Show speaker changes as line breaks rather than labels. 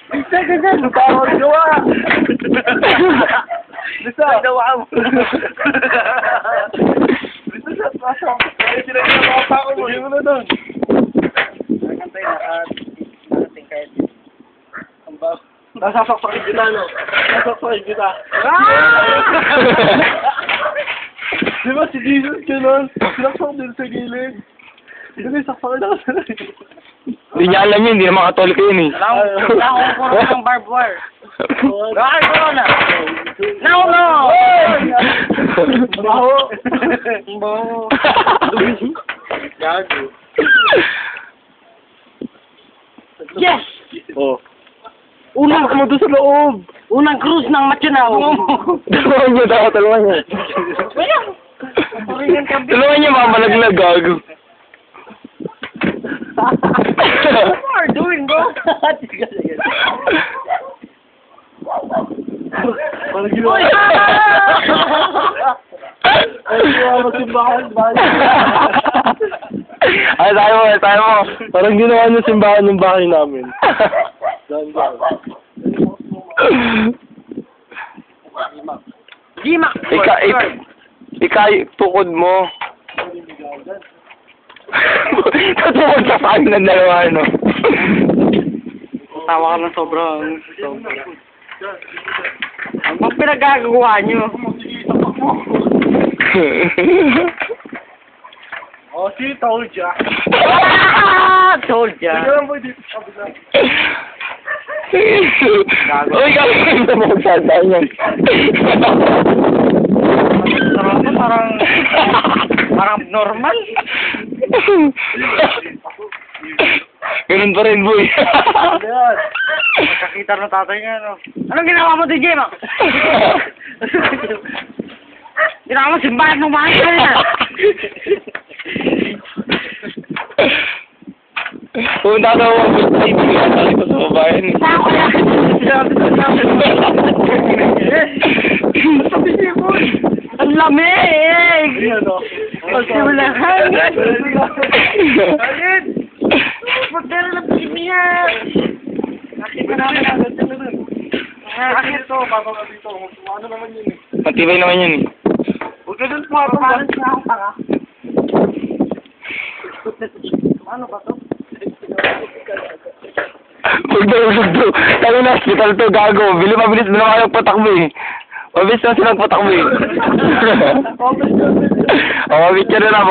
Bisa ganyan. Parang gawa. Bisa. Gawa mo. Bisa sa pasok. Ay, sila yung mga pako mo. Hindi mo na doon. Nakantay na at nakating kahit. Ang bago. Nasasaksakin kita, no? Nasasaksakin kita. Di ba si Jesus gano'n? Sinaksak din sa gilid. Hindi ko saksakin ako sa
Hindi niya alam yun, hindi naman katoliko yun eh.
Wala akong puro ng barbed wire. Bakit ko na? No! Baho! Baho! Gago. Yes!
Oh.
Unang mo doon sa loob! Unang cruise ng Machinao!
Tulungan niyo daw, tulungan niyo. Tulungan niyo mga malaglag, gago.
What are you doing, bro? Parang ginawa. Ay, ginawa mo simbahan.
Ay, tayo mo.
Parang ginawa niyo simbahan ng bahay namin.
Gimak!
Tukod mo. Tutukod sa paano ng dalawa, no?
Tawa ka ng sobrang. Ang bang pinagagawa nyo? Oh, si told ya. Told ya.
Uy, gagawin na mo magsasabi niyan.
Parang normal.
Ganun pa rin, boy.
Magkakita ng tatay niya, no? Anong ginawa mo, DJ, ma? Ginawa mo simbahan ng mga ka niya.
Punta daw ako sa TV, sabi ko sa babayan.
Ako yan. Sabi niya mo. Ang lamig! Pagsimulahan! Alin! Pagdara ng pagsimia! Nakita namin agad na nun. Nakakit to, bababa dito. Ano naman yun eh.
Matibay naman yun eh.
Huwag ka dun pumapagpalan siya akong tanga. Ano ba to?
Pagdaw. Sabi na hospital to, gago. Mabilis na kayo patakbo eh. Mabilis na silang patakbo eh. Mabilis na rin ako.